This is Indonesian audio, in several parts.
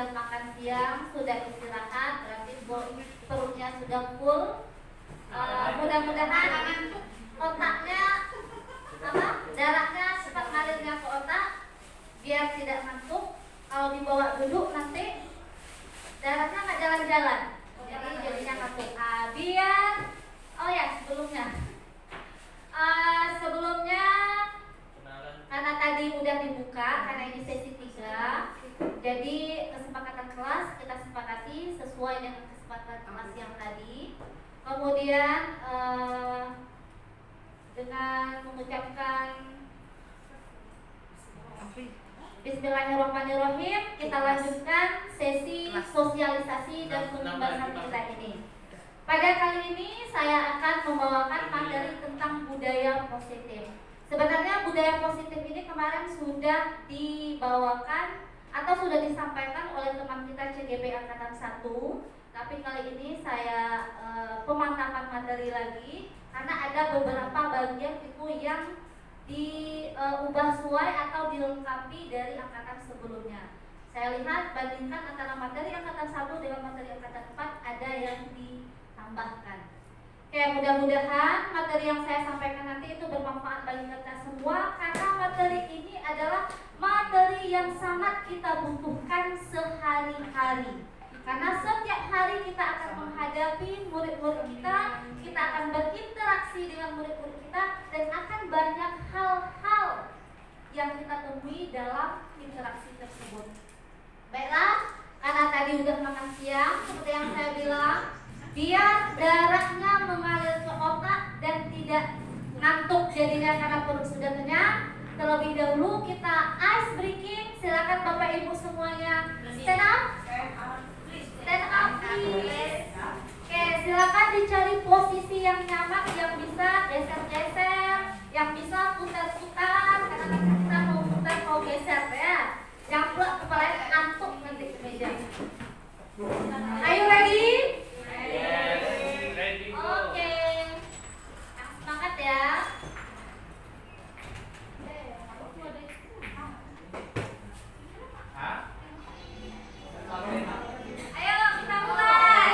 sudah makan siang, sudah istirahat, berarti perutnya sudah full. Mudah-mudahan otaknya darahnya cepat mengalirnya ke otak biar tidak ngantuk. Kalau dibawa duduk nanti darahnya nggak jalan-jalan, jadi jadinya ngantuk. Sebelumnya karena tadi udah dibuka, karena ini sesi 3, jadi kesepakatan kelas kita sepakati sesuai dengan kesepakatan kelas yang tadi. Kemudian dengan mengucapkan Bismillahirrahmanirrahim, kita lanjutkan sesi sosialisasi dan pembahasan kita ini. Pada kali ini saya akan membawakan materi tentang budaya positif. Sebenarnya budaya positif ini kemarin sudah dibawakan atau sudah disampaikan oleh teman kita CGP Angkatan 1, tapi kali ini saya pemantapan materi lagi karena ada beberapa bagian itu yang diubah sesuai atau dilengkapi dari angkatan sebelumnya. Saya lihat bandingkan antara materi angkatan 1 dengan materi angkatan 4 ada yang ditambahkan. Oke, mudah-mudahan materi yang saya sampaikan nanti itu bermanfaat bagi kita semua, karena materi ini adalah materi yang sangat kita butuhkan sehari-hari. Karena setiap hari kita akan menghadapi murid-murid kita akan berinteraksi dengan murid-murid kita, dan akan banyak hal-hal yang kita temui dalam interaksi tersebut. Baiklah, karena tadi udah makan siang, seperti yang saya bilang, biar darahnya mengalir ke otak dan tidak ngantuk jadinya karena perut sudah kenyang. Terlebih dahulu kita ice breaking. Silakan Bapak Ibu semuanya stand up. Stand up please. Oke, silakan dicari posisi yang nyaman, yang bisa geser-geser, yang bisa putar-putar, karena kita mau putar mau geser ya. Jangan pula kepalanya ngantuk nanti ke meja. Are you ready? Yes, ready. Oke. Semangat ya. Ayo kita mulai.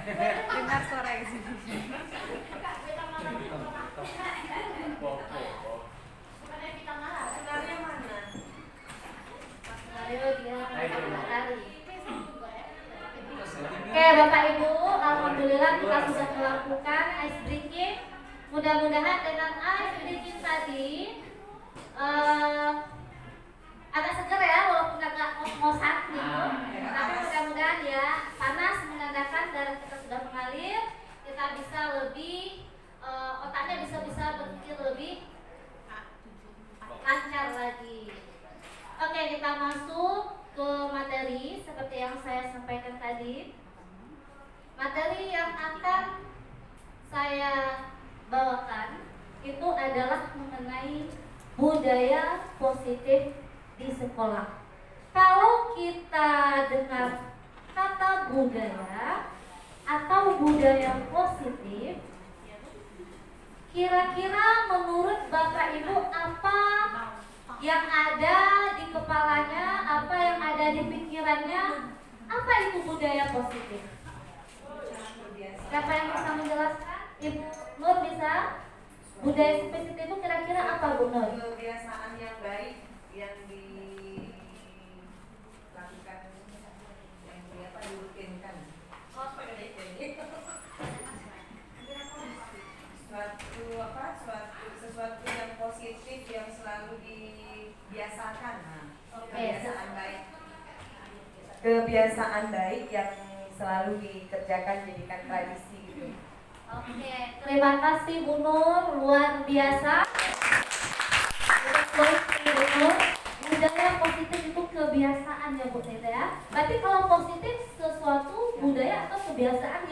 Dengar suara yang sini. Senarnya mana? Skenario dia matahari. Oke Bapak Ibu, alhamdulillah kita sudah melakukan ice breaking. Mudah-mudahan dengan ice breaking tadi agak seger ya, walaupun agak ngos-ngosan gitu. Tapi mudah-mudahan ya, panas menandakan darah kita sudah mengalir, kita bisa lebih otaknya bisa berpikir lebih lancar lagi. Oke, kita masuk ke materi seperti yang saya sampaikan tadi. Materi yang akan saya bawakan itu adalah mengenai budaya positif di sekolah. Kalau kita dengar kata budaya atau budaya positif, kira-kira menurut Bapak Ibu apa yang ada di kepalanya, apa yang ada di pikirannya? Apa itu budaya positif? Siapa yang bisa menjelaskan? Ibu Nur bisa? Budaya positif itu kira-kira apa Bu Nur? Kebiasaan yang baik yang dilakukan, yang dirutinkan. Sesuatu yang positif yang selalu dibiasakan. Kebiasaan baik yang selalu dikerjakan, jadikan tradisi gitu. Oke, terima kasih Bu Nur, luar biasa. Budaya positif itu kebiasaan ya Bu Neta ya. Berarti kalau positif sesuatu budaya atau kebiasaan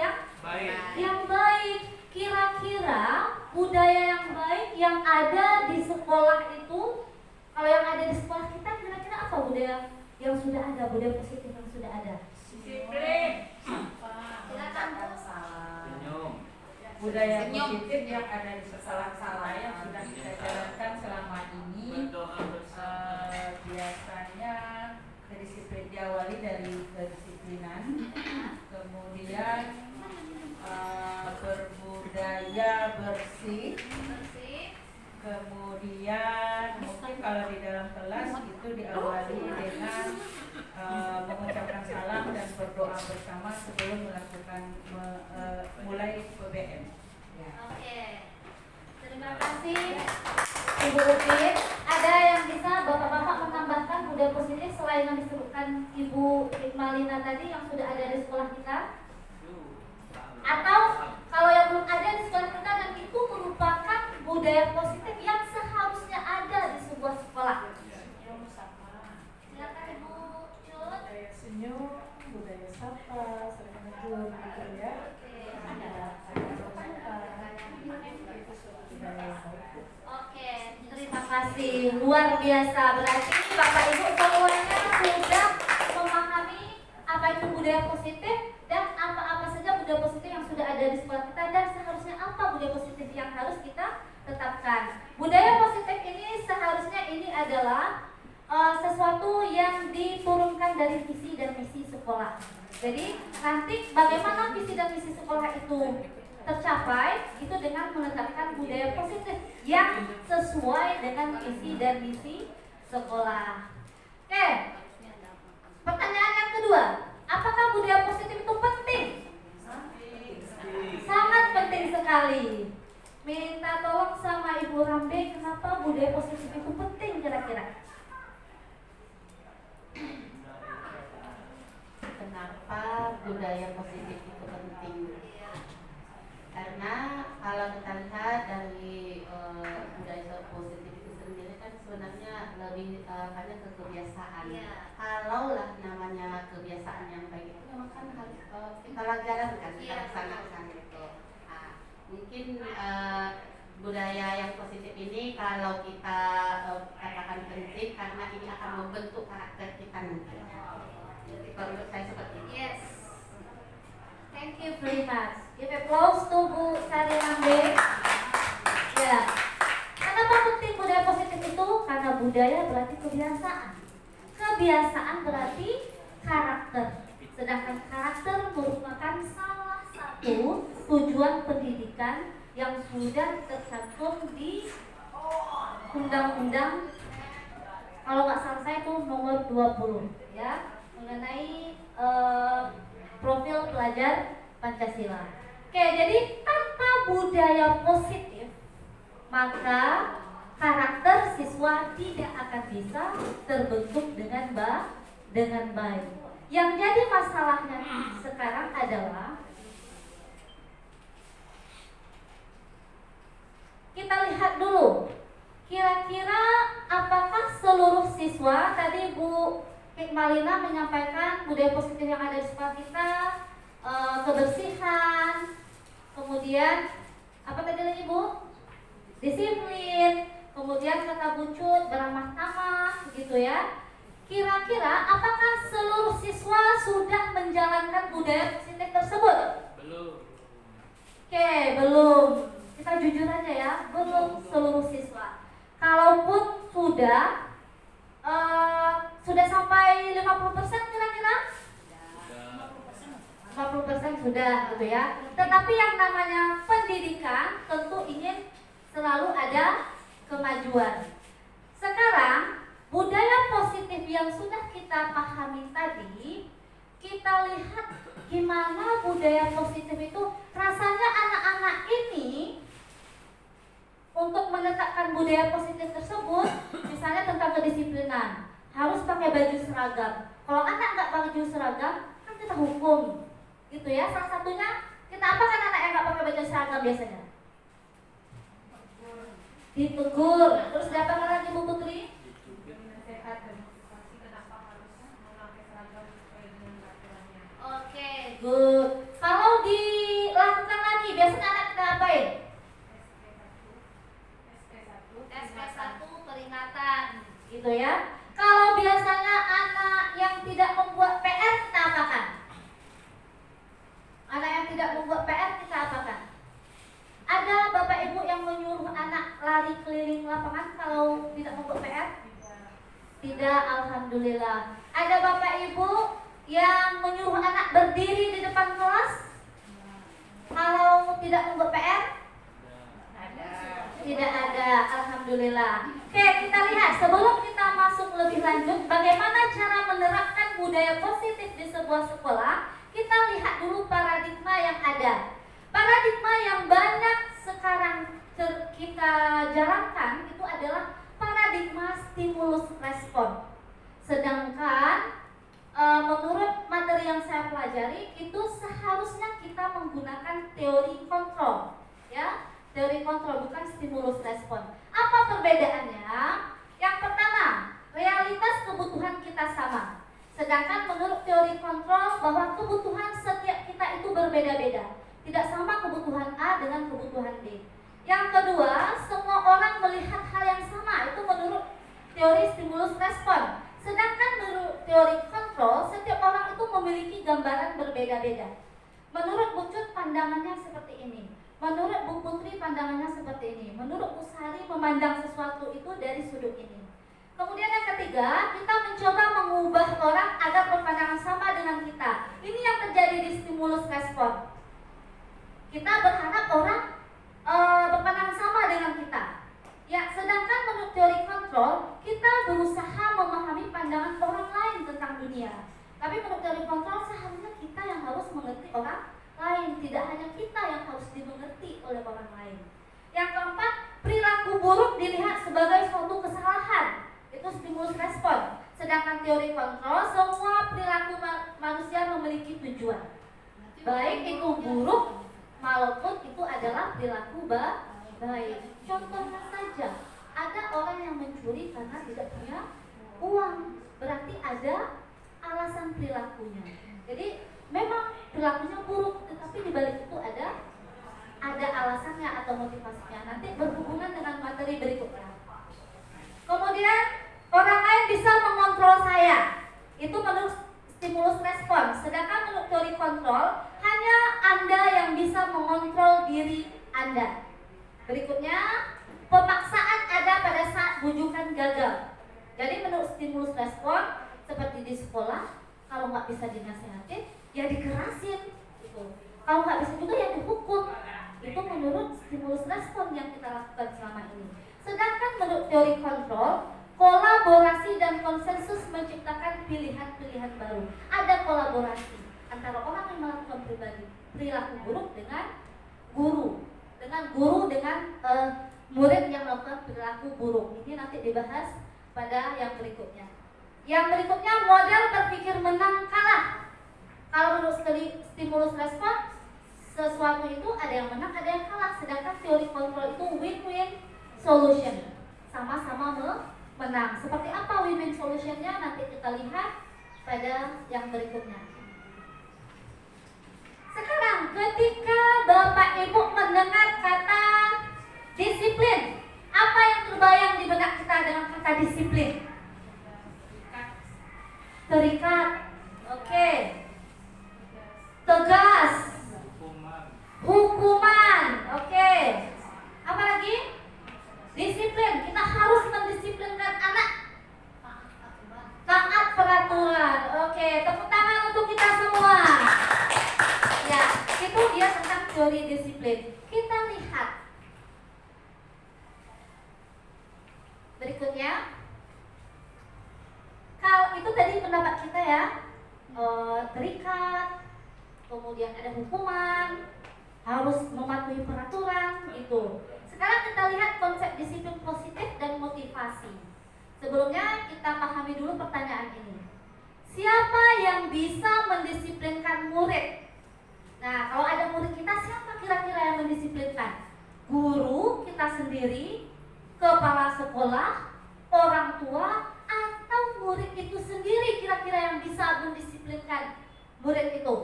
yang baik. Kira-kira budaya yang baik yang ada di sekolah itu, kalau yang ada di sekolah kita kira-kira apa budaya yang sudah ada, budaya positif yang sudah ada? Disiplin. Silakan Bu. Budaya positif yang ada di sekolah yang sudah kita jalankan selama ini, biasanya kedisiplin diawali dari kedisiplinan, kemudian berbudaya bersih, kemudian mungkin kalau di dalam kelas itu diawali dengan mengucapkan salam dan berdoa bersama sebelum melakukan mulai PBM. Ya. Oke, terima kasih Ibu Upin. Ada yang bisa Bapak-bapak menambahkan budaya positif selain yang disebutkan Ibu Ikmalina tadi yang sudah ada di sekolah kita? Atau kalau yang belum ada di sekolah kita dan itu merupakan budaya positif yang seharusnya ada di sebuah sekolah? Silakan Ibu Cut. Budaya senyum, budaya sapa, saling menegur gitu ya. Oke, terima kasih. Luar biasa. Berarti Bapak Ibu semuanya sudah memahami apa itu budaya positif dan apa-apa saja budaya positif yang sudah ada di sekolah kita dan seharusnya apa budaya positif yang harus kita tetapkan. Budaya positif ini seharusnya ini adalah sesuatu yang diturunkan dari visi dan misi sekolah. Jadi nanti bagaimana visi dan misi sekolah itu tercapai itu dengan menetapkan budaya positif yang sesuai dengan visi dan misi sekolah. Oke. Pertanyaan yang kedua, apakah budaya positif itu penting? Sangat penting sekali. Minta tolong sama Ibu Rambe, kenapa budaya positif itu penting kira-kira? Kenapa budaya positif itu penting? Karena kalau kita lihat dari budaya positif itu sendiri kan sebenarnya lebih hanya ke kebiasaan. Kalaulah namanya kebiasaan yang baik itu memang kan harus kita jalankan, kita laksanakan gitu. Nah, mungkin budaya yang positif ini kalau kita katakan penting karena ini akan membentuk karakter kita nanti. Kalau menurut saya seperti itu. Yes. Thank you very much. Give applause to Bu Sari Rambe. Ya. Kenapa penting budaya positif itu? Karena budaya berarti kebiasaan. Kebiasaan berarti karakter. Sedangkan karakter merupakan salah satu tujuan pendidikan yang sudah tercantum di Undang-Undang, kalau nggak salah saya itu nomor 20 ya, mengenai profil pelajar Pancasila. Oke, jadi tanpa budaya positif maka karakter siswa tidak akan bisa terbentuk dengan baik. Yang jadi masalahnya sekarang adalah kita lihat dulu, kira-kira apakah seluruh siswa, tadi Bu Hikmalina menyampaikan budaya positif yang ada di sekolah kita, kebersihan, kemudian apa tadi lagi Bu? Disiplin, kemudian kata bucut, beramah tamah, gitu ya. Kira-kira apakah seluruh siswa sudah menjalankan budaya positif tersebut? Belum. Oke, belum. Kita jujur aja ya, belum seluruh siswa. Kalaupun sudah sampai 50% kira-kira? 50% sudah gitu ya. Tetapi yang namanya pendidikan tentu ingin selalu ada kemajuan. Sekarang budaya positif yang sudah kita pahami tadi, kita lihat gimana budaya positif itu rasanya anak-anak ini untuk menetapkan budaya positif tersebut, misalnya tentang kedisiplinan, harus pakai baju seragam. Kalau anak nggak pakai baju seragam, kan kita hukum, gitu ya. Salah satunya kita apakan anak yang nggak pakai baju seragam biasanya? Ditegur. Terus diapakan lagi Bu Putri? Oke, good. Kalau dilakukan lagi, biasanya anak kita apain? SP1 peringatan, gitu ya. Kalau biasanya anak yang tidak membuat PR, kita apakan? Anak yang tidak membuat PR, kita apakan? Ada Bapak Ibu yang menyuruh anak lari keliling lapangan kalau tidak membuat PR? Tidak, alhamdulillah. Ada Bapak Ibu yang menyuruh anak berdiri di depan kelas kalau tidak membuat PR? Tidak ada, alhamdulillah. Oke, kita lihat sebelum kita masuk lebih lanjut bagaimana cara menerapkan budaya positif di sebuah sekolah. Kita lihat dulu paradigma yang ada. Paradigma yang banyak sekarang kita jalankan itu adalah paradigma stimulus respon. Sedangkan menurut materi yang saya pelajari itu seharusnya kita menggunakan teori kontrol, ya, teori kontrol bukan stimulus respon. Apa perbedaannya? Yang pertama, realitas kebutuhan kita sama. Sedangkan menurut teori kontrol bahwa kebutuhan setiap kita itu berbeda-beda. Tidak sama kebutuhan A dengan kebutuhan B. Yang kedua, semua orang melihat hal yang sama. Itu menurut teori stimulus respon. Sedangkan menurut teori kontrol, setiap orang itu memiliki gambaran berbeda-beda. Menurut Bu Cut pandangannya seperti ini. Menurut Bu Putri pandangannya seperti ini. Menurut Bu Sari memandang sesuatu itu dari sudut ini. Kemudian yang ketiga, kita mencoba mengubah orang agar berpandangan sama dengan kita. Ini yang terjadi di stimulus respon. Kita berharap orang berpandangan sama dengan kita. Ya, sedangkan menurut teori kontrol, kita berusaha memahami pandangan orang lain tentang dunia. Tapi menurut teori kontrol, seharusnya kita yang harus mengerti orang lain, tidak hanya kita yang harus dimengerti oleh orang lain. Yang keempat, perilaku buruk dilihat sebagai suatu kesalahan. Itu stimulus respon. Sedangkan teori kontrol, semua perilaku manusia memiliki tujuan. Baik itu buruk maupun itu adalah perilaku baik. Contohnya saja, ada orang yang mencuri karena tidak punya uang, berarti ada alasan perilakunya. Jadi memang perilakunya buruk, tetapi di balik itu ada alasannya atau motivasinya. Nanti berhubungan dengan materi berikutnya. Kemudian orang lain bisa mengontrol saya. Itu menurut stimulus respon. Sedangkan menurut teori kontrol, hanya Anda yang bisa mengontrol diri Anda. Berikutnya, pemaksaan ada pada saat bujukan gagal. Jadi menurut stimulus respon, seperti di sekolah, kalau nggak bisa dinasihatin, ya dikerasin. Gitu. Kalau nggak bisa juga ya dihukum. respon yang kita lakukan selama ini. Sedangkan menurut teori kontrol, kolaborasi dan konsensus menciptakan pilihan-pilihan baru. Ada kolaborasi antara orang yang melakukan perilaku buruk dengan guru, dengan murid yang melakukan perilaku buruk. Ini nanti dibahas pada yang berikutnya. Yang berikutnya model berpikir menang kalah. Kalau menurut stimulus respon, sesuatu itu ada yang menang, ada yang kalah. Sedangkan teori kontrol itu win-win solution, sama-sama menang. Seperti apa win-win solutionnya nanti kita lihat pada yang berikutnya. Sekarang ketika Bapak Ibu mendengar kata disiplin, apa yang terbayang di benak kita dengan kata disiplin? Terikat, oke. Tegas, hukuman, oke. Apa lagi? Disiplin, kita harus mendisiplinkan anak. Taat peraturan, oke. Tepuk tangan untuk kita semua. Ya, itu dia tentang teori disiplin. Kita lihat berikutnya. Kalau itu tadi pendapat kita ya, terikat, kemudian ada hukuman, harus mematuhi peraturan gitu. Sekarang kita lihat konsep disiplin positif dan motivasi. Sebelumnya kita pahami dulu pertanyaan ini. Siapa yang bisa mendisiplinkan murid? Nah, kalau ada murid kita, siapa kira-kira yang mendisiplinkan? Guru kita sendiri, kepala sekolah, orang tua, atau murid itu sendiri kira-kira yang bisa mendisiplinkan murid itu?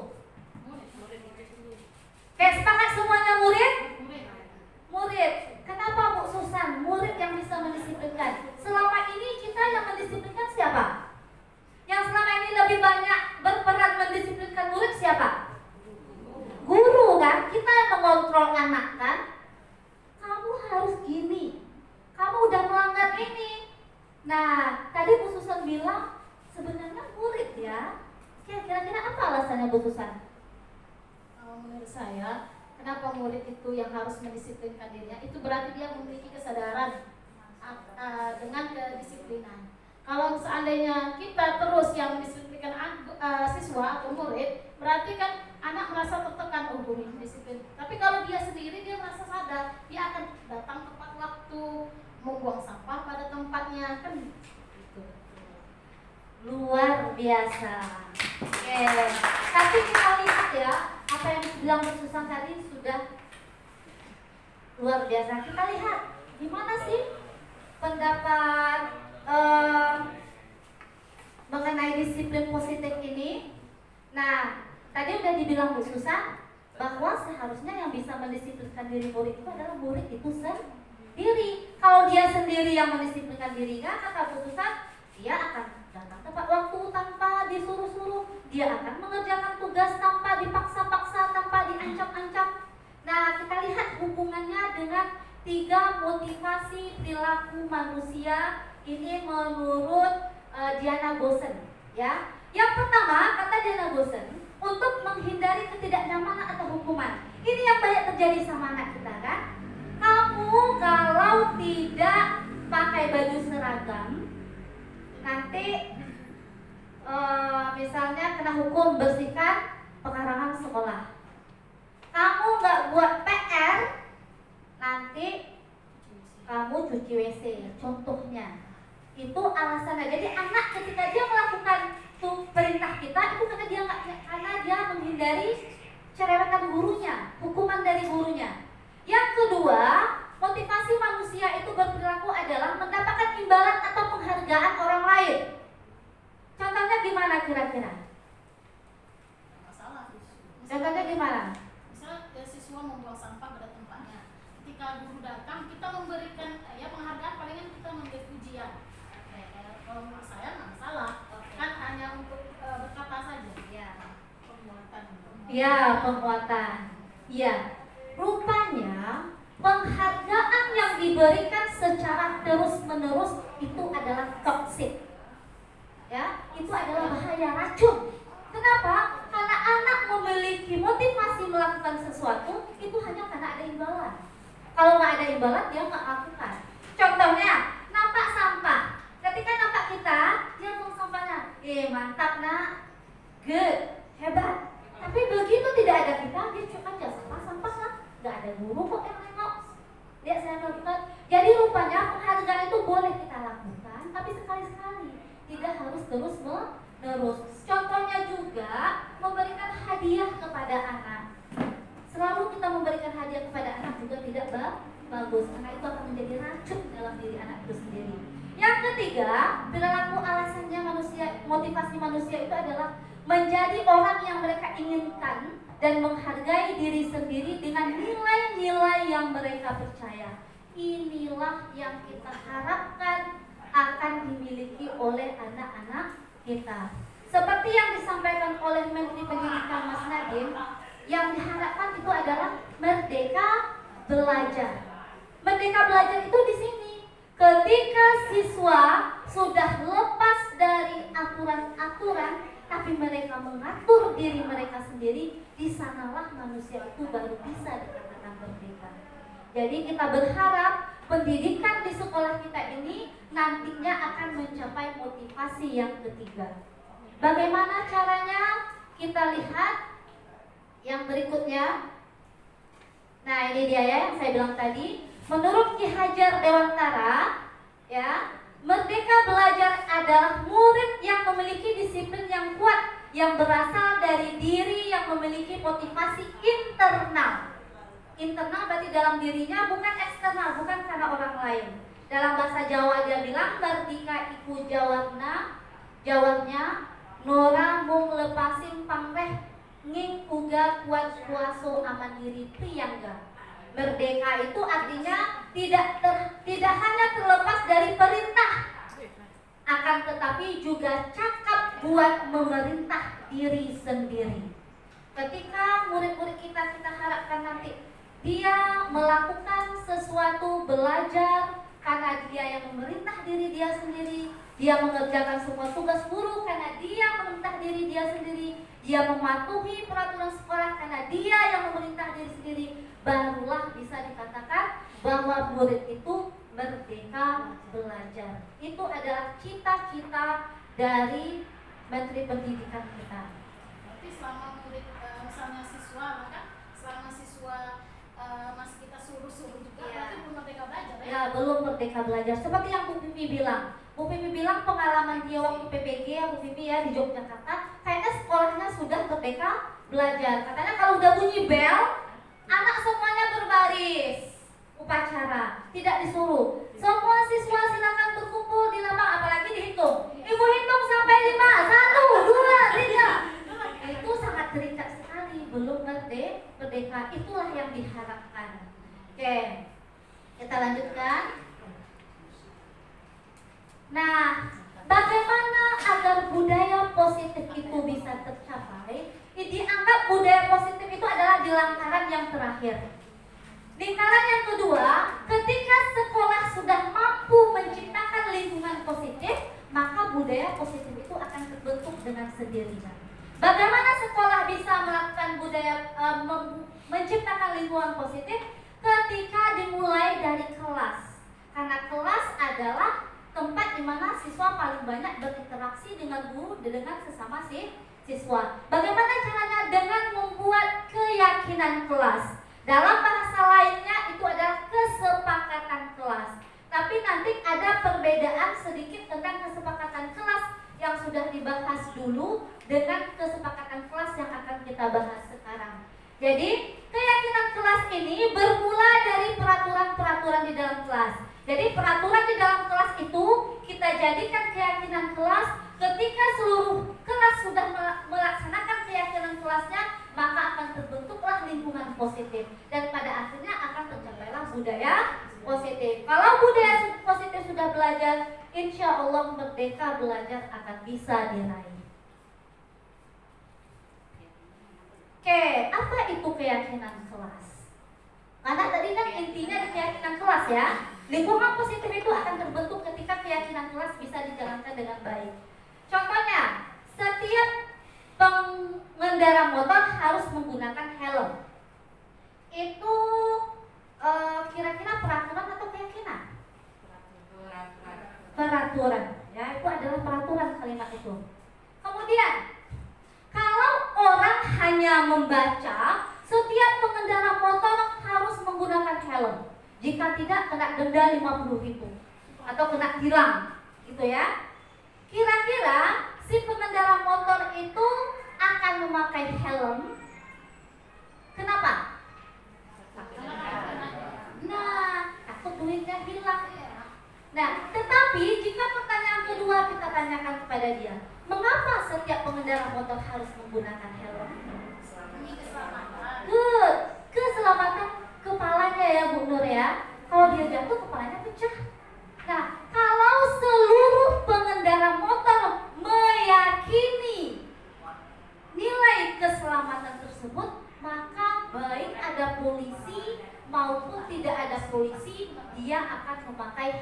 Kayak sepakat semuanya murid? Murid. Kenapa Bu Susan? Murid yang bisa mendisiplinkan. Selama ini kita yang mendisiplinkan siapa? Yang selama ini lebih banyak berperan mendisiplinkan murid siapa? Guru kan? Kita yang mengontrol anak kan? Kamu harus gini. Kamu udah melanggar ini. Nah, tadi Bu Susan bilang sebenarnya murid ya. Kira-kira apa alasannya Bu Susan? Menurut saya, kenapa murid itu yang harus mendisiplinkan dirinya? Itu berarti dia memiliki kesadaran dengan kedisiplinan. Kalau seandainya kita terus yang mendisiplinkan siswa atau murid, berarti kan anak merasa tertekan, oh guru disiplin. Tapi kalau dia sendiri, dia merasa sadar, dia akan datang tepat waktu, membuang sampah pada tempatnya, kan gitu. Luar biasa. Oke. Tapi kita lihat ya, apa yang dibilang Bu Susan tadi sudah luar biasa. Kita lihat gimana sih pendapat mengenai disiplin positif ini. Nah, tadi udah dibilang Bu Susan bahwa seharusnya yang bisa mendisiplinkan diri murid itu adalah murid itu sendiri. Kalau dia sendiri yang mendisiplinkan dirinya, kata Bu Susan, dia akan datang tepat waktu tanpa disuruh-suruh. Dia akan mengerjakan tugas tanpa dipaksa-paksa, tanpa diancam-ancam. Nah, kita lihat hubungannya dengan 3 motivasi perilaku manusia ini menurut Diana Gossen. Ya, yang pertama kata Diana Gossen, untuk menghindari ketidaknyamanan atau hukuman. Ini yang banyak terjadi sama anak kita kan? Kamu kalau tidak pakai baju seragam, nanti misalnya kena hukum bersihkan pekarangan sekolah. Kamu nggak buat PR, nanti kamu cuci WC. Contohnya, itu alasannya. Jadi anak ketika dia melakukan perintah kita itu karena dia menghindari cerewetan gurunya, hukuman dari gurunya. Yang kedua, motivasi manusia itu berperilaku adalah mendapatkan imbalan atau penghargaan orang lain. Contohnya gimana kira-kira? Masalah. Contohnya gimana? Misalnya siswa membuang sampah pada tempatnya. Ketika guru datang, kita memberikan penghargaan, palingan kita memberi pujian. Kalau menurut saya nggak masalah, kan hanya untuk berkata saja. Penguatan. Ya, penguatan. Ya, rupanya penghargaan yang diberikan secara terus-menerus itu adalah toksik. Ya, itu adalah bahaya, racun. Kenapa? Karena anak memiliki motivasi melakukan sesuatu itu hanya karena ada imbalan. Kalau nggak ada imbalan dia nggak lakukan. Contohnya, nampak sampah. Ketika nampak kita, dia buang sampahnya. Mantap nak, good, hebat. Tapi begitu tidak ada kita, dia cuma aja sampah lah. Nggak ada guru kok yang nengok. Lihat saya lakukan. Jadi rupanya penghargaan itu boleh kita lakukan, tapi sekali-sekali, tidak harus terus-menerus. Contohnya juga memberikan hadiah kepada anak. Selalu kita memberikan hadiah kepada anak juga tidak bagus, karena itu akan menjadi racun dalam diri anak itu sendiri. Yang ketiga, perilaku alasannya manusia, motivasi manusia itu adalah menjadi orang yang mereka inginkan dan menghargai diri sendiri dengan nilai-nilai yang mereka percaya. Inilah yang kita harapkan akan dimiliki oleh anak-anak kita. Seperti yang disampaikan oleh Menteri Pendidikan Mas Nadiem, yang diharapkan itu adalah merdeka belajar. Merdeka belajar itu di sini. Ketika siswa sudah lepas dari aturan-aturan, tapi mereka mengatur diri mereka sendiri, di sanalah manusia itu baru bisa dikatakan merdeka. Jadi kita berharap pendidikan di sekolah kita ini nantinya akan mencapai motivasi yang ketiga. Bagaimana caranya? Kita lihat yang berikutnya. Nah, ini dia ya yang saya bilang tadi. Menurut Ki Hajar Dewantara, ya, merdeka belajar adalah murid yang memiliki disiplin yang kuat, yang berasal dari diri yang memiliki motivasi internal. Internal berarti dalam dirinya, bukan eksternal, bukan karena orang lain. Dalam bahasa Jawa dia bilang, merdeka iku jawabnya Nora mung lepasin pangreh nging uga kuat kuaso aman diri priyangga. Merdeka itu artinya tidak hanya terlepas dari perintah, akan tetapi juga cakap buat memerintah diri sendiri. Ketika murid-murid kita harapkan nanti dia melakukan sesuatu, belajar karena dia yang memerintah diri dia sendiri, dia mengerjakan semua tugas guru karena dia memerintah diri dia sendiri, dia mematuhi peraturan sekolah karena dia yang memerintah diri sendiri, barulah bisa dikatakan bahwa murid itu merdeka belajar. Itu adalah cita-cita dari Menteri Pendidikan kita. Berarti selama murid, misalnya siswa, maka selama siswa masih kita suruh-suruh juga, berarti belum merdeka belajar ya? Ya, belum merdeka belajar. Seperti yang Bu Pipi bilang. Bu Pipi bilang pengalaman dia waktu PPG ya Bu Pipi ya di Yogyakarta, kayaknya sekolahnya sudah merdeka belajar. Katanya kalau udah bunyi bel, anak semuanya berbaris upacara, tidak disuruh. Semua siswa silakan berkumpul di lapang, apalagi dihitung. Ibu hitung sampai 5, 1, 2, 3. Itu sangat terikat sekali, belum merdeka. Itulah yang diharapkan. Oke, kita lanjutkan. Nah, bagaimana agar budaya positif itu bisa tercapai? Dianggap budaya positif itu adalah di lingkaran yang terakhir. Lingkaran yang kedua, ketika sekolah sudah mampu menciptakan lingkungan positif, maka budaya positif itu akan terbentuk dengan sendirinya. Bagaimana sekolah bisa melakukan budaya menciptakan lingkungan positif? Ketika dimulai dari kelas. Karena kelas adalah tempat di mana siswa paling banyak berinteraksi dengan guru dan dengan sesama siswa. Bagaimana caranya? Dengan membuat keyakinan kelas. Dalam bahasa lainnya itu adalah kesepakatan kelas. Tapi nanti ada perbedaan sedikit tentang kesepakatan kelas yang sudah dibahas dulu dengan kesepakatan kelas yang akan kita bahas sekarang. Jadi keyakinan kelas ini bermula dari peraturan-peraturan di dalam kelas. Jadi peraturan di dalam kelas itu kita jadikan keyakinan kelas. Ketika seluruh kelas sudah melaksanakan keyakinan kelasnya, maka akan terbentuklah lingkungan positif. Dan pada akhirnya akan tercapailah budaya positif. Kalau budaya positif sudah belajar, insya Allah merdeka belajar akan bisa diraih. Oke, apa itu keyakinan kelas? Karena tadi kan intinya di keyakinan kelas ya. Lingkungan positif itu akan terbentuk ketika keyakinan kelas bisa dijalankan dengan baik. Contohnya, setiap pengendara motor harus menggunakan helm. Itu kira-kira jika tidak kena denda 50.000 atau kena tilang, gitu ya. Kira-kira si pengendara motor itu akan memakai helm. Kenapa? Nah, takut duitnya hilang. Nah, tetapi jika pertanyaan kedua kita tanyakan kepada dia, mengapa setiap pengendara motor harus menggunakan helm? Demi keselamatan. Good, keselamatan kepalanya ya Bu Nur ya. Kalau dia jatuh kepalanya pecah. Nah, kalau seluruh pengendara motor meyakini nilai keselamatan tersebut, maka baik ada polisi maupun tidak ada polisi, dia akan memakai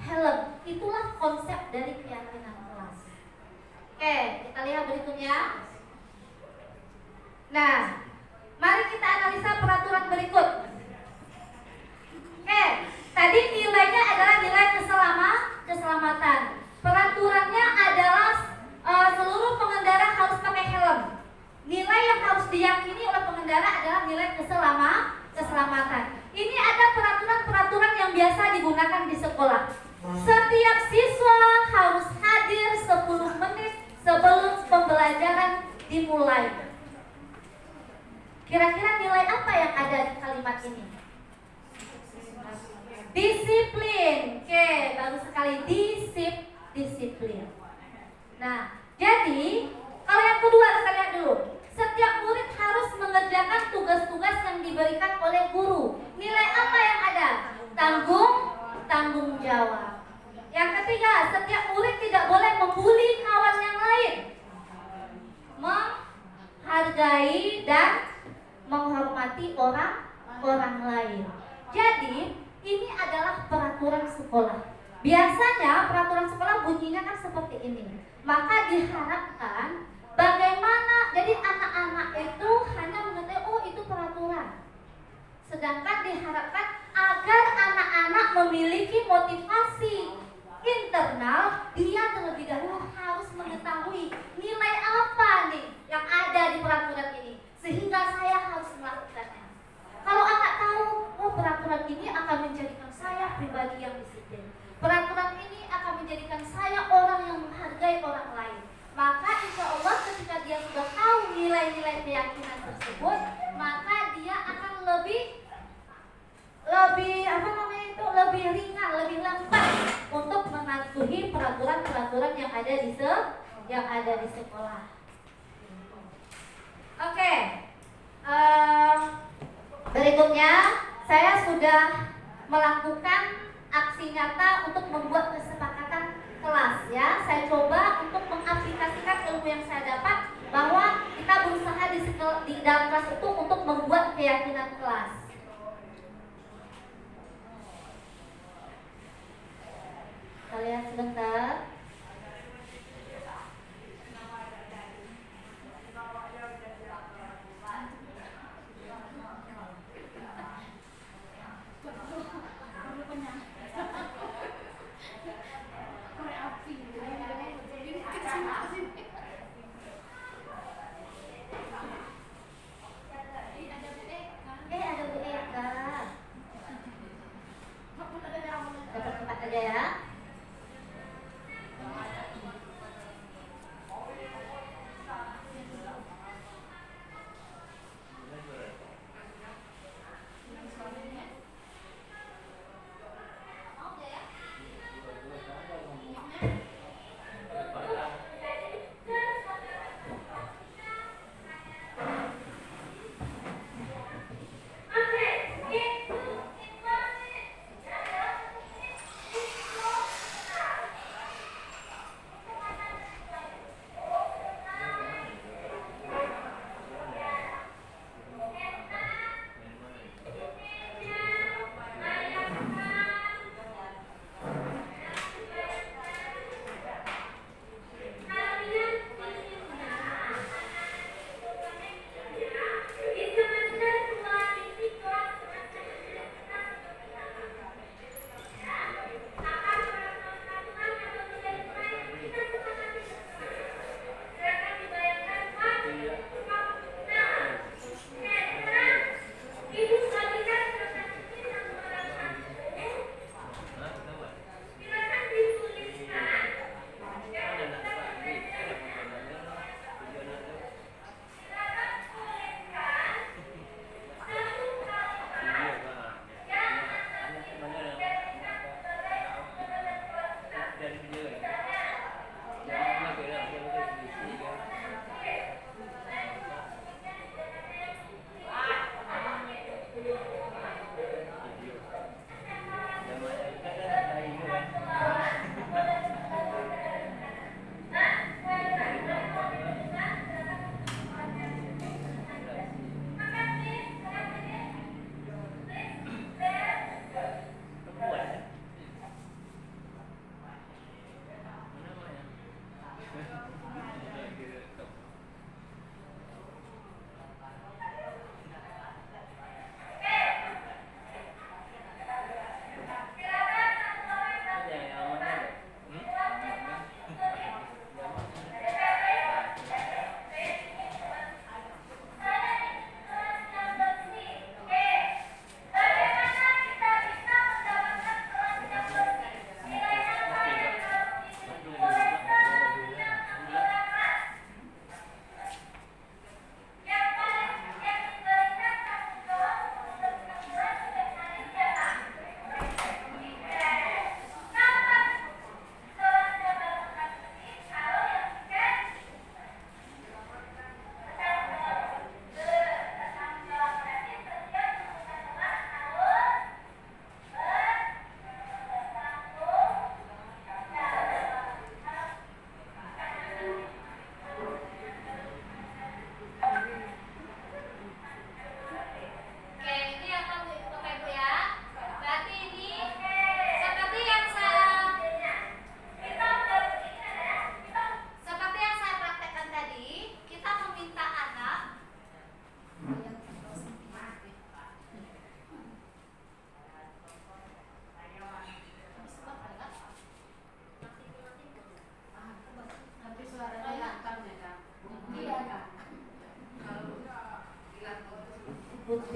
helm. Itulah konsep dari keyakinan kelas. Oke, kita lihat berikutnya. Nah, mari kita analisa peraturan berikut. Oke, tadi nilainya adalah nilai keselamatan. Peraturannya adalah seluruh pengendara harus pakai helm. Nilai yang harus diyakini oleh pengendara adalah nilai keselamatan. Ini ada peraturan-peraturan yang biasa digunakan di sekolah. Setiap siswa harus hadir 10 menit sebelum pembelajaran dimulai. Kira-kira nilai apa yang ada di kalimat ini? Disiplin. Oke, bagus sekali. Disiplin. Nah, jadi kalau yang kedua kita lihat dulu. Setiap murid harus mengerjakan tugas-tugas yang diberikan oleh guru. Nilai apa yang ada? Tanggung jawab. Yang ketiga, setiap murid tidak boleh membuli kawan yang lain. Menghargai dan menghormati orang lain. Jadi, ini adalah peraturan sekolah. Biasanya peraturan sekolah bunyinya kan seperti ini. Maka diharapkan bagaimana, jadi anak-anak itu hanya mengetahui oh itu peraturan. Sedangkan diharapkan agar anak-anak memiliki motivasi internal, dia terlebih dahulu harus mengetahui nilai apa nih yang ada di peraturan ini, sehingga saya harus melakukannya. Kalau anak tahu, oh peraturan ini akan menjadikan saya pribadi yang disiplin, peraturan ini akan menjadikan saya orang yang menghargai orang lain, maka insya Allah ketika dia sudah tahu nilai-nilai keyakinan tersebut, maka dia akan lebih lebih ringan, lebih lambat untuk mematuhi peraturan-peraturan yang ada di sekolah. Oke. Berikutnya saya sudah melakukan aksi nyata untuk membuat kesepakatan kelas ya. Saya coba untuk mengaplikasikan ilmu yang saya dapat bahwa kita berusaha di dalam kelas itu untuk membuat keyakinan kelas. Kita lihat sebentar.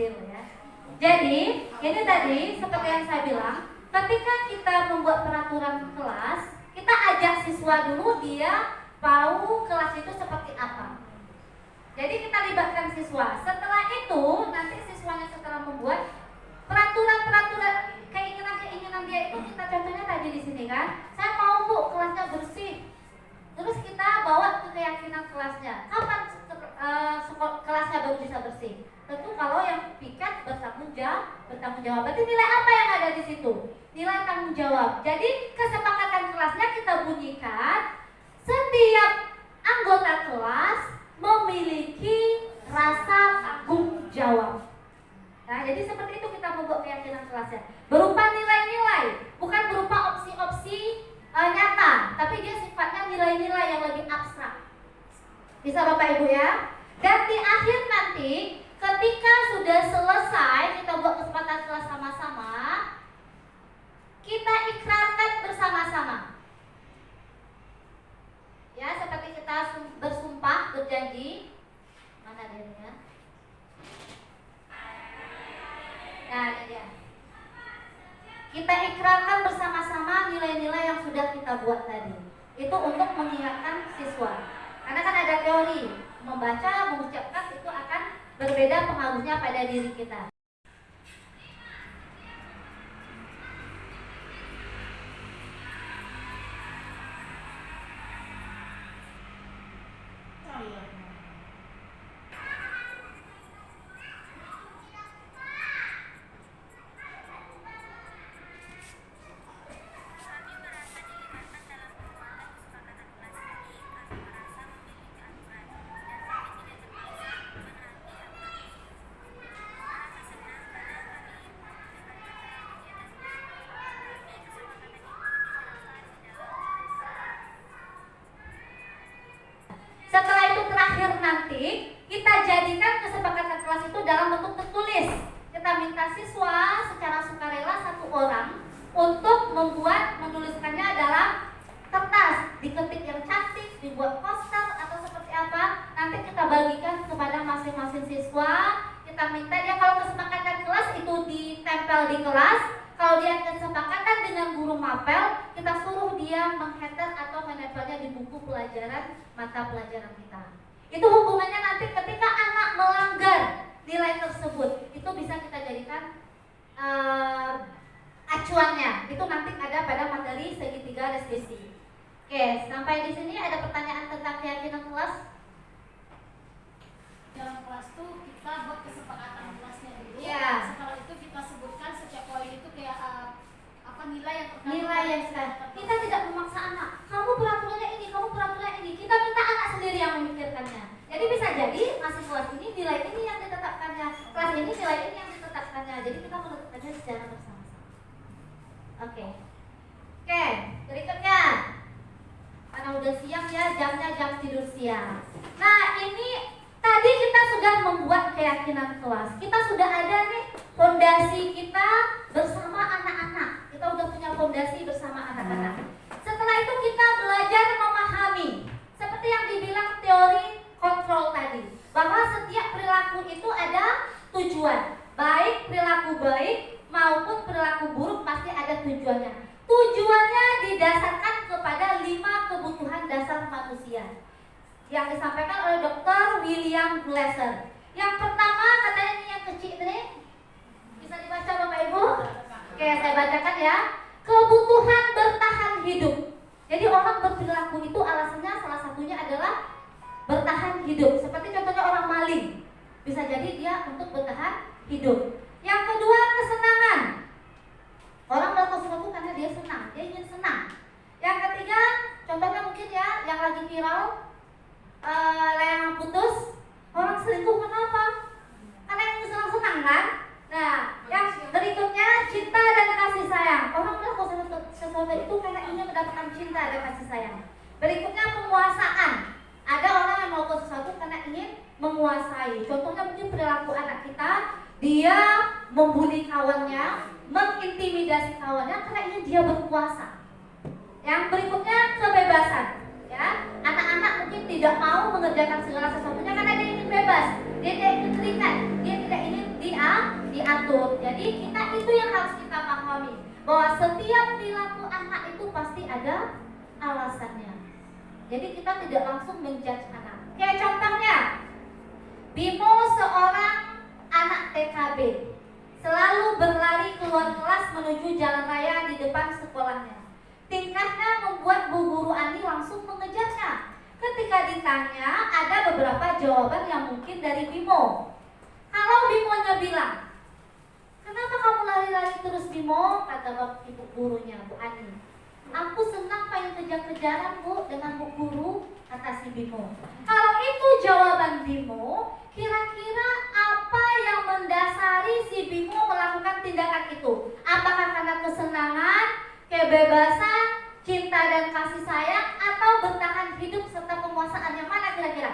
kecil ya. Jadi ini tadi seperti yang saya bilang, ketika kita membuat peraturan kelas, kita ajak siswa dulu dia tahu kelas itu seperti apa. Jadi kita libatkan siswa. Setelah itu nanti siswanya setelah membuat peraturan-peraturan keinginan dia itu, kita contohnya tadi di sini kan, saya mau Bu kelasnya bersih. Terus kita bawa ke keyakinan kelasnya. Kapan kelasnya baru bisa bersih? Tentu kalau yang piket bertanggung jawab. Berarti nilai apa yang ada di situ? Nilai tanggung jawab. Jadi kesepakatan kelasnya kita bunyikan, setiap anggota kelas memiliki rasa tanggung jawab. Nah, jadi seperti itu kita membuat keyakinan kelasnya. Berupa nilai-nilai, bukan berupa opsi-opsi nyata, tapi dia sifatnya nilai-nilai yang lebih abstrak. Bisa Bapak Ibu ya? Dan di akhir nanti, ketika sudah selesai kita buat kesempatan kelas sama-sama, kita ikrarkan bersama-sama. Ya, seperti kita bersumpah, berjanji. Mana dia ya? Nah, ini dia. Kita ikrarkan bersama-sama nilai-nilai yang sudah kita buat tadi. Itu untuk mengingatkan siswa. Karena kan ada teori, membaca, mengucapkan itu akan berbeda pengaruhnya pada diri kita. Setelah itu terakhir nanti kita jadikan kesepakatan kelas itu dalam bentuk tertulis. Kita minta siswa secara sukarela 1 orang untuk menuliskannya dalam kertas, diketik yang cantik, dibuat poster atau seperti apa. Nanti kita bagikan kepada masing-masing siswa. Kita minta dia kalau kesepakatan kelas itu ditempel di kelas. Kalau dia kesepakatan dengan guru mapel, kita suruh dia mengheader atau menempelnya di buku pelajaran mata pelajaran kita. Itu hubungannya nanti ketika anak melanggar nilai tersebut, itu bisa kita jadikan acuannya. Itu nanti ada pada materi segitiga revisi. Oke, sampai di sini ada pertanyaan tentang keyakinan kelas? Dalam kelas tuh kita buat kesepakatan kelasnya dulu. Ya. Setelah itu kita sebutkan setiap poin itu kayak apa nilai yang terkandung. Nilai yang kita tidak memaksa anak. Kamu peraturannya ini, kamu peraturannya ini. Kita minta anak sendiri yang memikirkannya. Jadi bisa jadi masih kelas ini nilai ini yang ditetapkannya, kelas ini nilai ini yang ditetapkannya. Jadi kita menetapkannya secara bersama-sama. Oke, berikutnya. Karena udah siang ya, jamnya jam tidur siang. Nah, ini tadi kita sudah membuat keyakinan kelas. Kita sudah ada nih fondasi kita bersama anak-anak. Kita udah punya fondasi bersama anak-anak. Setelah itu kita belajar memahami. Seperti yang dibilang teori kontrol tadi, bahwa setiap perilaku itu ada tujuan. Baik perilaku baik maupun perilaku buruk pasti ada tujuannya. Tujuannya didasarkan kepada 5 kebutuhan dasar manusia yang disampaikan oleh Dr. William Glasser. Yang pertama katanya ini yang kecil ini, bisa dibaca Bapak Ibu? Oke, saya bacakan ya. Kebutuhan bertahan hidup. Jadi orang berperilaku itu alasannya salah satunya adalah bertahan hidup. Seperti contohnya orang maling, bisa jadi dia untuk bertahan hidup. Yang kedua kesenangan. Orang melakukan sesuatu karena dia senang, dia ingin senang. Yang ketiga, contohnya mungkin ya yang lagi viral, layangan putus, orang selingkuh kenapa? Karena yang senang-senang kan? Nah, yang berikutnya cinta dan kasih sayang. Orang melakukan sesuatu itu karena ingin mendapatkan cinta dan kasih sayang. Berikutnya penguasaan. Ada orang yang melakukan sesuatu karena ingin menguasai. Contohnya mungkin perilaku anak kita, dia membuli kawannya, mengintimidasi kawannya karena ingin dia berkuasa. Yang berikutnya kebebasan. Ya, anak-anak mungkin tidak mau mengerjakan segala sesuatunya karena dia ingin bebas, dia tidak ingin terikat, dia tidak ingin diatur. Jadi kita itu yang harus kita pahami, bahwa setiap perilaku anak itu pasti ada alasannya. Jadi kita tidak langsung menjudge anak. Kayak contohnya, Bimo seorang anak TKB, selalu berlari keluar kelas menuju jalan raya di depan sekolahnya. Tingkahnya membuat Bu Guru Ani langsung mengejarnya. Ketika ditanya, ada beberapa jawaban yang mungkin dari Bimo. Kalau Bimonya bilang, "Kenapa kamu lari-lari terus, Bimo?" kata ibu gurunya, Bu Ani. "Aku senang pengen kejar-kejaran, Bu, dengan Bu Guru," kata si Bimo. Kalau itu jawaban Bimo, kira-kira apa yang mendasari si Bimo melakukan tindakan itu? Apakah karena kesenangan, kebebasan, cinta dan kasih sayang, atau bertahan hidup serta penguasaan? Yang mana kira-kira?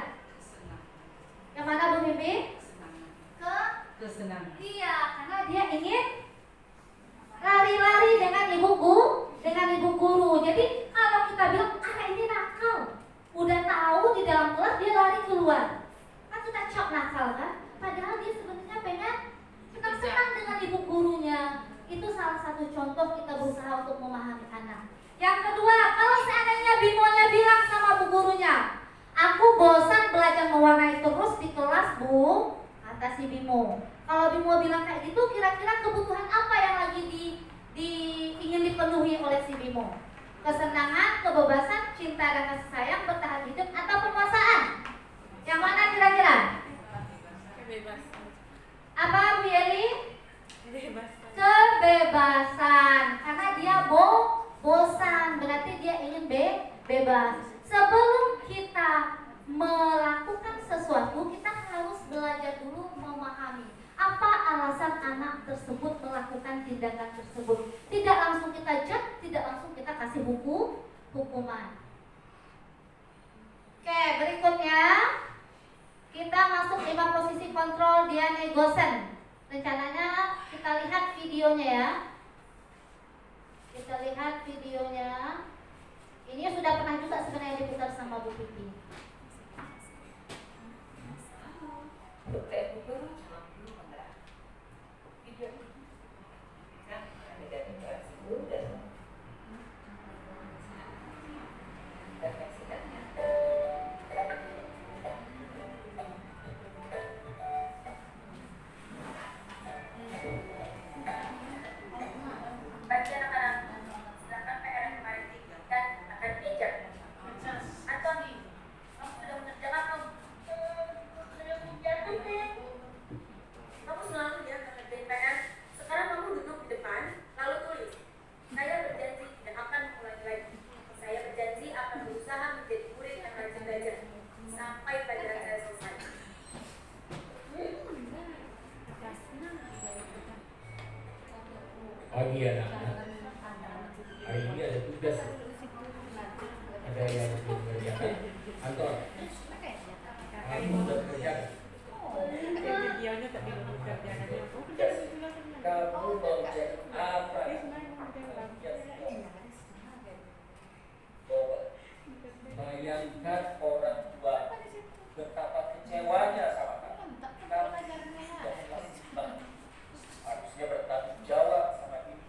Yang mana, Bu Bibi? Kesenangan. Iya, karena dia ingin lari-lari dengan ibu guru. Jadi kalau kita bilang anak ini nakal, udah tahu di dalam kelas dia lari keluar, kan kita cok nakal kan? Padahal dia sebenarnya pengen senang-senang dengan ibu gurunya. Itu salah satu contoh kita berusaha untuk memahami anak. Yang kedua, kalau seandainya Bimonya bilang sama bu gurunya, "Aku bosan belajar mewarnai terus di kelas, Bu," kata si Bimo. Kalau Bimo bilang kayak gitu, kira-kira kebutuhan apa yang lagi ingin dipenuhi oleh si Bimo? Kesenangan, kebebasan, cinta dan kasih sayang, bertahan hidup, atau penguasaan? Yang mana kira-kira? Apa, Bu Yeli? Kebebasan. Karena dia bosan, berarti dia ingin bebas. Sebelum kita melakukan sesuatu, kita harus belajar dulu memahami apa alasan anak tersebut melakukan tindakan tersebut. Tidak langsung kita judge, tidak langsung kita kasih hukuman. Oke, berikutnya kita masuk 5 posisi kontrol Diane Gosen. Rencananya kita lihat videonya ya. Kita lihat videonya. Ini sudah pernah juga sebenarnya diputar sama Bu Pipi. Pagi anak-anak, hari ini ada tugas, ada yang dikerjakan. Anton, kamu sudah kerjakan. Kamu mau jadi apa? Bayangkan orang tua betapa kecewanya sama kamu. Kamu sudah melakukan, harusnya bertanggung jawab sama diri.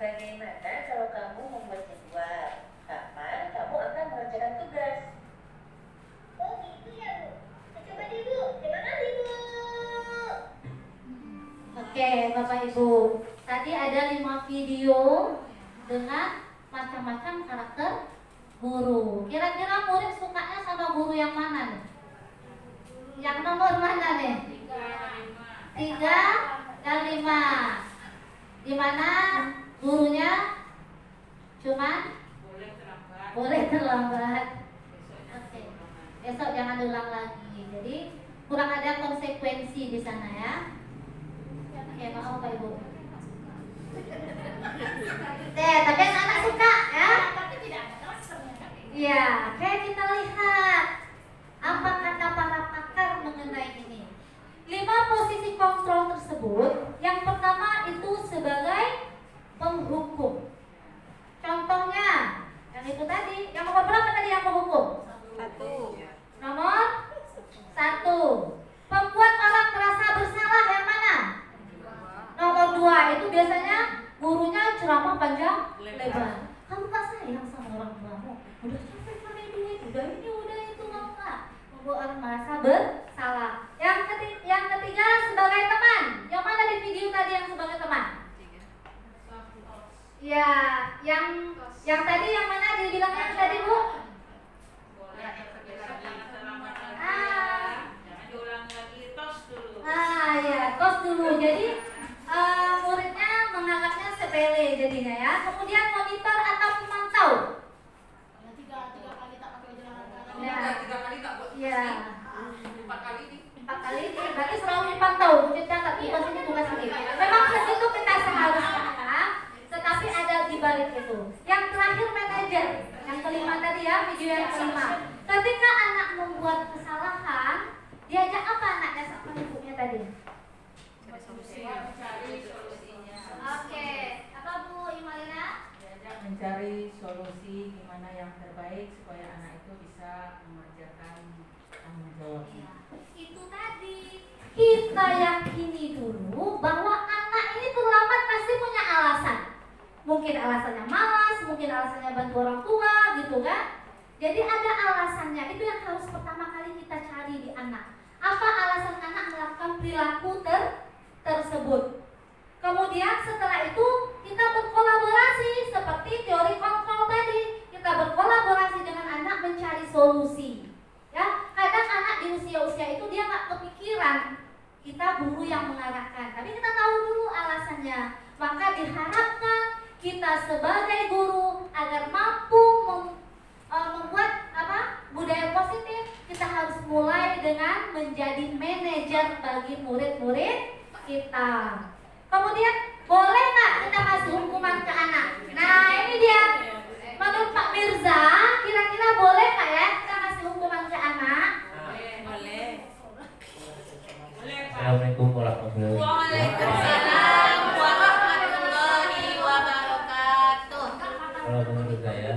Bagaimana kalau kamu membuat jadwal? Kapan kamu akan mengerjakan tugas? Oh gitu ya Bu. Coba deh Bu. Terima kasih Bu. Oke, Bapak Ibu. Tadi ada 5 video dengan macam-macam karakter guru. Kira-kira murid sukanya sama guru yang mana nih? Yang nomor mana nih? 3 dan 5. Di mana gurunya cuman boleh terlambat. Oke. Besok jangan ulang lagi. Jadi kurang ada konsekuensi di sana ya. Oke, maaf Pak Ibu. Tapi anak-anak suka ya. Tapi tidak ada klasternya kan? Iya, oke kita lihat apa kata para pakar mengenai ini. 5 posisi kontrol tersebut, yang pertama itu sebagai penghukum. Contohnya, yang itu tadi, yang nomor berapa tadi yang menghukum? 1. Nomor 1. Membuat orang merasa bersalah yang mana? Nomor 2 itu biasanya gurunya ceramah panjang lebar. Kamu gak sayang sama orang tuamu? Udah capek pakai duit, udah ini, udah itu, mau gak? Membuat orang merasa bersalah. Yang ketiga sebagai teman. Yang mana di video tadi yang sebagai teman? Ya, yang tadi yang mana dibilangnya tadi Bu? Ya, tos dulu. Jadi muridnya menganggapnya sepele jadinya ya. Kemudian monitor atau pemantau. Tiga kali tak pakai jalan kanan. Ya. 3 kali tak buat. Ya. 4 kali ini. 4 kali ini berarti selalu dipantau. Catat tugas ini tugas ini. Memang itu kita seharusnya, tetapi ada di balik itu. Yang terakhir manajer. Yang kelima tadi ya, video yang kelima. Ketika anak membuat kesalahan, diajak apa anaknya sama ibunya tadi? Mencari solusinya. Oke, apa Bu Imalina? Diajak mencari solusi gimana yang terbaik supaya anak itu bisa mengerjakan tanggung jawabnya. Itu tadi kita yakini dulu bahwa anak ini terlambat pasti punya alasan. Mungkin alasannya malas, mungkin alasannya bantu orang tua gitu kan. Jadi ada alasannya. Itu yang harus pertama kali kita cari di anak. Apa alasan anak melakukan perilaku tersebut. Kemudian setelah itu kita berkolaborasi seperti teori kontrol tadi. Kita berkolaborasi dengan anak mencari solusi. Ya, kadang anak di usia-usia itu dia nggak kepikiran. Kita guru yang mengarahkan, tapi kita tahu dulu alasannya. Maka diharapkan kita sebagai guru agar mampu membuat budaya positif. Kita harus mulai dengan menjadi manajer bagi murid-murid kita. Kemudian boleh nggak kita kasih hukuman ke anak? Nah ini dia. Menurut Pak Mirza, kira-kira boleh nggak ya kita kasih hukuman ke anak? Boleh. Assalamualaikum warahmatullahi wabarakatuh. Waalaikumsalam warahmatullahi wabarakatuh. Kalau menurut saya,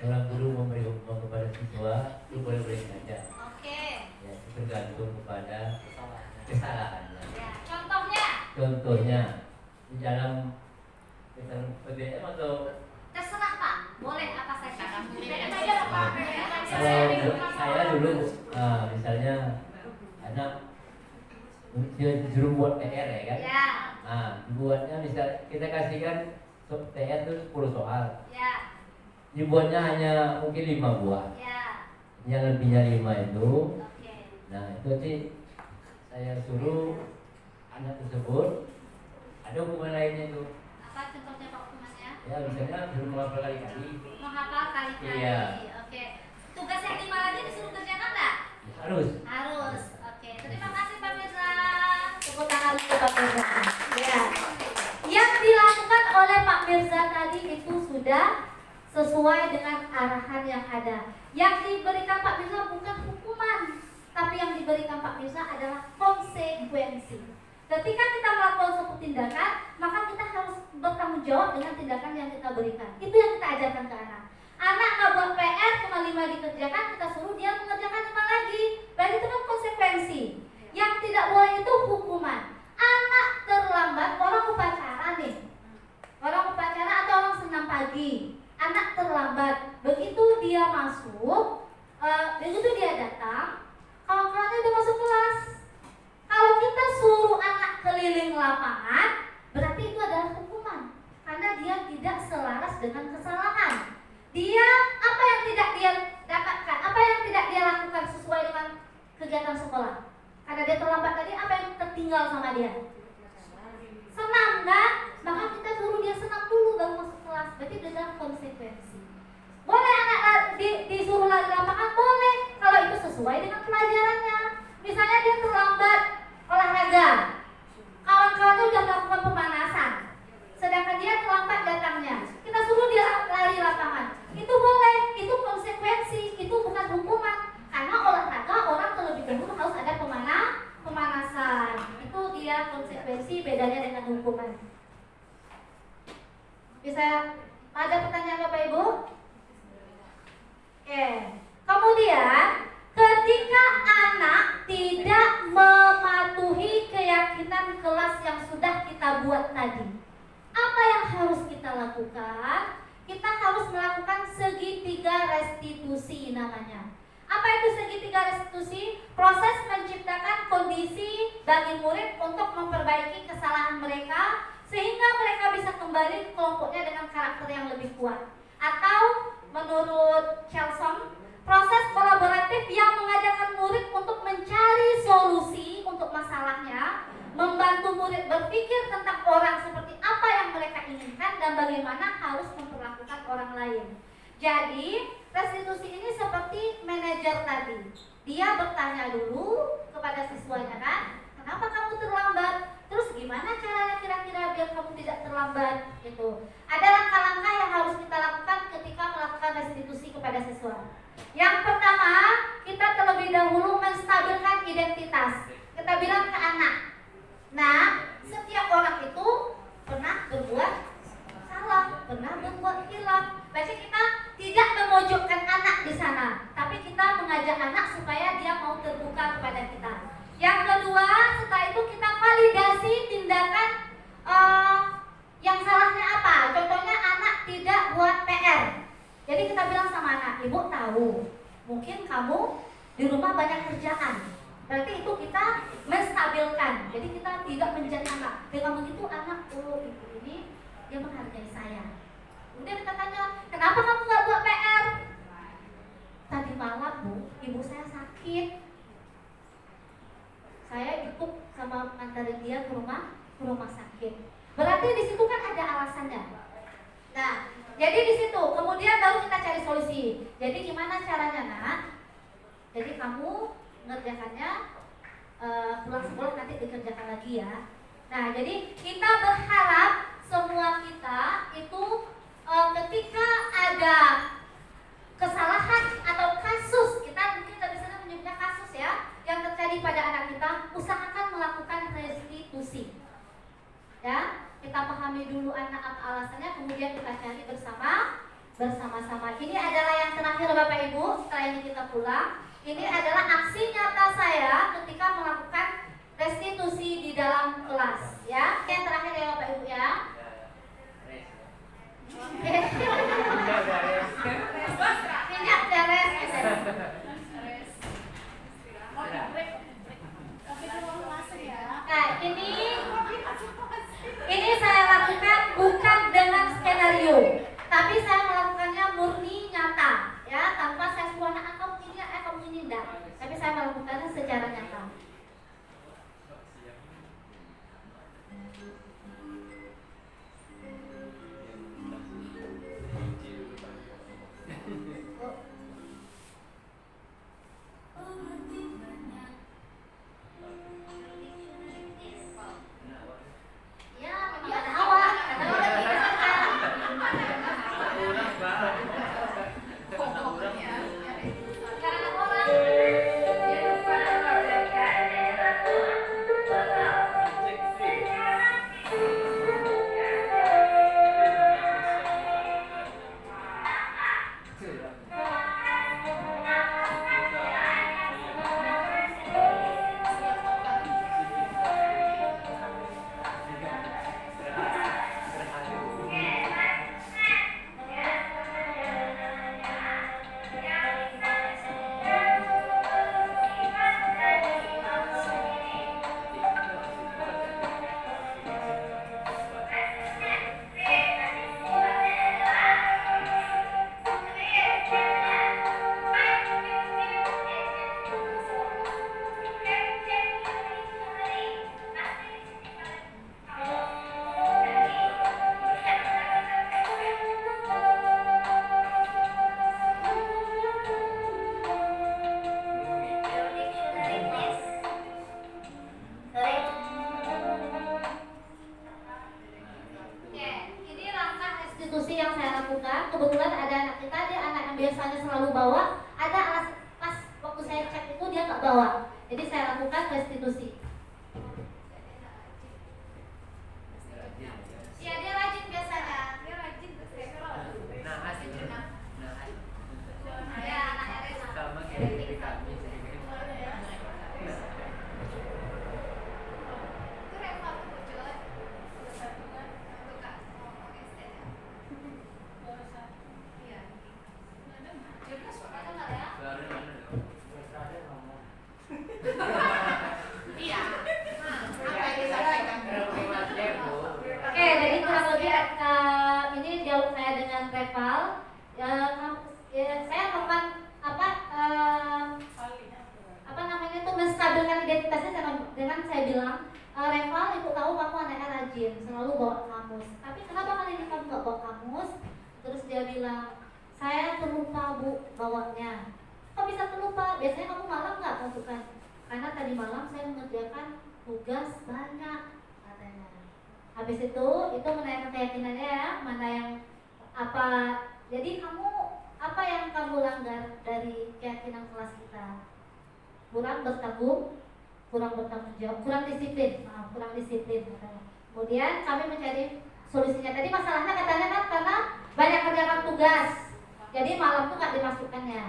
seorang guru memberi hukuman kepada siswa itu boleh-boleh saja. Oke. Ya, itu tergantung kepada kesalahannya. Ya, contohnya? Contohnya di dalam PBM atau Terserah Pak, boleh apa saja. kalau saya dulu misalnya anak dia disuruh buat PR ya kan? Ya. Nah, dibuatnya misal kita kasihkan PR itu 10 soal. Ya. Dibuatnya hanya mungkin 5 buah. Ya. Yang lebihnya 5 itu. Oke. Nah, itu sih saya suruh anak tersebut ada hukuman lainnya itu. Apa contohnya Pak hukumannya? Ya, misalnya suruh menghafal kali-kali. Menghafal kali-kali. Iya. Oke. Tugas yang 5 lagi disuruh kerjakan nggak? Harus. Harus. Oke. Terima kasih Pak Mirza. Tepuk tangan untuk Pak Mirza. Ya. Yang dilakukan oleh Pak Mirza tadi itu sudah sesuai dengan arahan yang ada. Yang diberikan Pak Mirza bukan hukuman, tapi yang diberikan Pak Mirza adalah konsekuensi. Ketika kita melakukan suatu tindakan, maka kita harus bertanggung jawab dengan tindakan yang kita berikan. Itu yang kita ajarkan ke anak. Anak nggak buat PR cuma 5 dikerjakan, kita suruh dia mengerjakan 5 lagi. Berarti itu kan konsekuensi. Yang tidak boleh itu hukuman. Anak terlambat, orang upacara nih. Orang hukuman karena dia tidak selaras dengan kesalahan. Dia apa yang tidak dia dapatkan, apa yang tidak dia lakukan sesuai dengan kegiatan sekolah. Karena dia terlambat tadi, apa yang tertinggal sama dia? Senam kan? Maka kita suruh dia senam dulu baru masuk kelas. Berarti itu adalah konsekuensi. Boleh anak disuruh lari lapangan, boleh kalau itu sesuai dengan pelajarannya. Misalnya dia terlambat olahraga, kawan-kawannya udah melakukan pemanasan, sedangkan dia terlambat datangnya, kita suruh dia lari lapangan. Itu boleh, itu konsekuensi, itu bukan hukuman. Karena olahraga orang terlebih dahulu harus ada pemanasan. Itu dia konsekuensi, bedanya dengan hukuman. Bisa ada pertanyaan Bapak Ibu? Oke. Kemudian ketika anak tidak mematuhi keyakinan kelas yang sudah kita buat tadi, apa yang harus kita lakukan? Kita harus melakukan segitiga restitusi namanya. Apa itu segitiga restitusi? Proses menciptakan kondisi bagi murid untuk memperbaiki kesalahan mereka sehingga mereka bisa kembali ke kelompoknya dengan karakter yang lebih kuat. Atau menurut Chelson, proses kolaboratif yang mengajarkan murid untuk mencari solusi untuk masalahnya, membantu murid berpikir tentang orang seperti apa yang mereka inginkan dan bagaimana harus memperlakukan orang lain. Jadi, restitusi ini seperti manajer tadi. Dia bertanya dulu kepada siswanya kan, kenapa kamu terlambat? Terus gimana caranya kira-kira biar kamu tidak terlambat? Gitu. Ada langkah-langkah yang harus kita lakukan ketika melakukan restitusi kepada siswa. Yang pertama, kita terlebih dahulu menstabilkan identitas. Kita bilang ke anak, nah, setiap orang itu pernah berbuat salah, pernah berbuat hilaf. Berarti kita tidak memojokkan anak di sana, tapi kita mengajak anak supaya dia mau terbuka kepada kita. Yang kedua, setelah itu kita validasi tindakan yang salahnya apa. Contohnya anak tidak buat PR. Jadi kita bilang sama anak, ibu tahu, mungkin kamu di rumah banyak kerjaan. Berarti itu kita menstabilkan. Jadi kita tidak menjadi anak. Dengan begitu anak, oh ibu ini dia menghargai saya. Kemudian kita tanya, kenapa kamu nggak buat PR? Tadi malam bu, ibu saya sakit. Saya ikut sama antarin dia ke rumah sakit. Berarti di situ kan ada alasannya. Nah, jadi di situ kemudian baru kita cari solusi. Jadi gimana caranya nak? Jadi kamu ngerjakannya pulang sekolah nanti dikerjakan lagi ya. Nah, jadi kita berharap semua kita itu ketika ada kesalahan atau kasus, kita mungkin tidak bisa menyebutnya kasus ya, yang terjadi pada anak kita, usahakan melakukan restitusi. Ya, kita pahami dulu anak apa alasannya, kemudian kita cari bersama-sama. Ini adalah yang terakhir Bapak Ibu, setelah ini kita pulang. Ini adalah aksi nyata saya ketika melakukan restitusi di dalam kelas. Ya, yang terakhir ya Bapak Ibu ya. Minyak beres. Nah, ini saya lakukan bukan dengan skenario, tapi saya melakukannya murni nyata, ya, tanpa saya suruh anak kamu ini enggak, tapi saya melakukannya secara nyata. restitusi yang saya lakukan. Kebetulan ada anak kita, dia anak yang biasanya selalu bawa, ada pas waktu saya cek itu dia nggak bawa. Jadi saya lakukan restitusi. Iya, dia rajin biasanya. Dia rajin terus ya. Ya, anaknya Reza. Sama kayak kami. Itu Reva tuh bocor. Satu kan untuk Kak mau extend ya. Iya. Jadi suaranya enggak ya? Suaranya mana dong? Iya. Apa yang disampaikan? Oke, jadi kurang lebih ini dialog saya dengan Reval. Saya melakukan apa namanya itu menstabilkan identitasnya dengan saya bilang, Reval, ibu tahu kamu anaknya rajin, selalu bawa kamus. Tapi kenapa kali ini kamu nggak bawa kamus? Terus dia bilang, saya terlupa bu bawanya. Kok bisa terlupa? Biasanya kamu malam nggak masukkan? Karena tadi malam saya mengerjakan tugas banyak katanya. Habis itu menanyakan keyakinannya ya, mana yang apa. Jadi apa yang kamu langgar dari keyakinan kelas kita? Kurang bertanggung, kurang bertanggung jawab, kurang disiplin. Kemudian kami mencari solusinya. Tadi masalahnya katanya kan karena banyak kerjakan tugas, jadi malam tuh nggak dimasukkannya.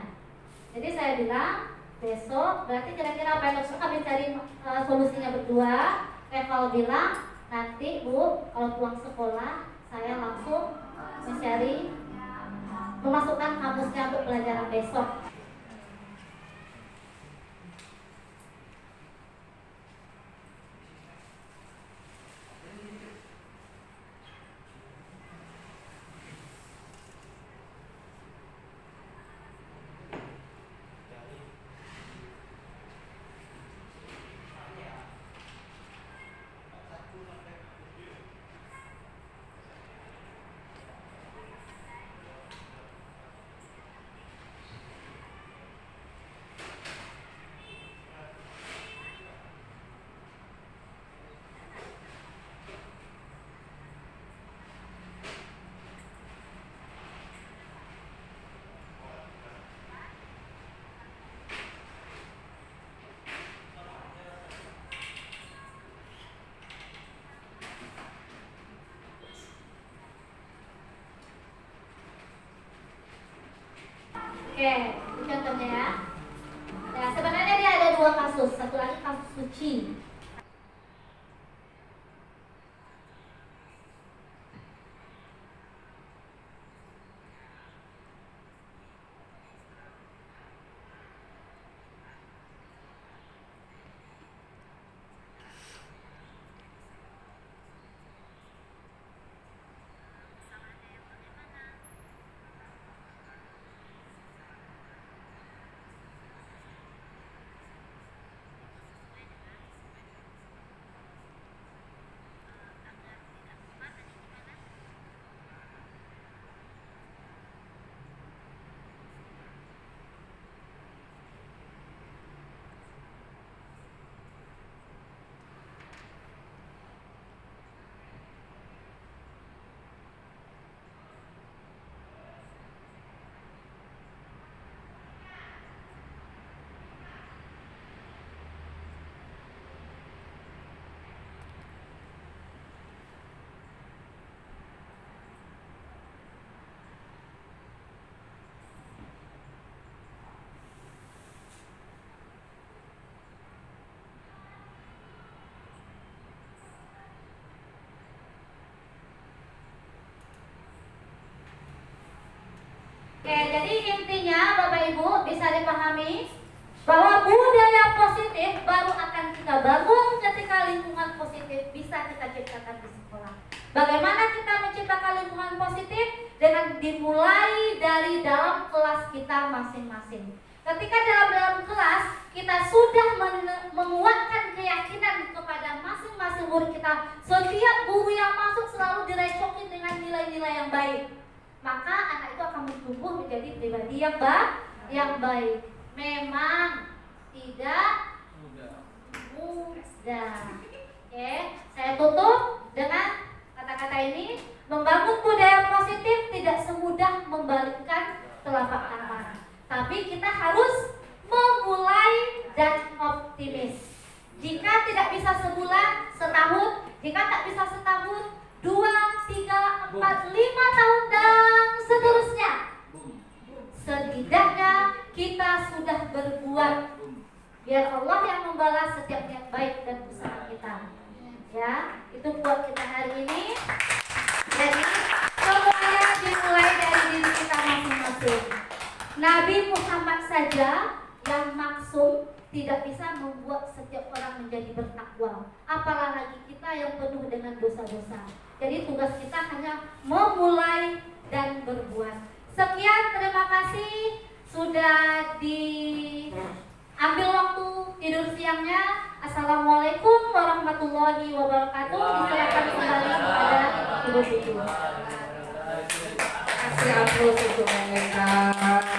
Jadi saya bilang besok berarti kira-kira apa yang besok kami cari solusinya berdua. Reval bilang nanti bu kalau pulang sekolah saya langsung mencari memasukkan kamusnya untuk pelajaran besok. Oke, ini contohnya ya. Nah, sebenarnya dia ada dua kasus, satu lagi kasus suci. Oke, jadi intinya Bapak Ibu bisa dipahami bahwa budaya positif baru akan kita bangun ketika lingkungan positif bisa kita ciptakan di sekolah. Bagaimana kita menciptakan lingkungan positif? Dengan dimulai dari dalam kelas kita masing-masing. Ketika dalam kelas kita sudah menguatkan keyakinan kepada masing-masing murid kita, setiap guru yang masuk selalu direcokin dengan nilai-nilai yang baik, maka anak itu akan bertumbuh menjadi pribadi yang baik. Memang tidak mudah. Oke, saya tutup dengan kata-kata ini. Membangun budaya positif tidak semudah membalikkan telapak tangan, tapi kita harus memulai dan optimis. Jika tidak bisa sebulan, setahun, jika tak bisa setahun, 2, 3, 4, 5 tahun dan seterusnya, setidaknya kita sudah berbuat. Biar Allah yang membalas setiap niat baik dan usaha kita. Ya, itu buat kita hari ini. Jadi semuanya dimulai dari diri kita masing-masing. Nabi Muhammad saja yang maksum tidak bisa membuat setiap orang menjadi bertakwa, apalagi kita yang penuh dengan dosa-dosa. Jadi tugas kita hanya memulai dan berbuat. Sekian, terima kasih sudah diambil waktu tidur siangnya. Assalamualaikum warahmatullahi wabarakatuh. Disilakan kembali kepada Ibu Siti. Terima kasih Abdul untuk mengenal.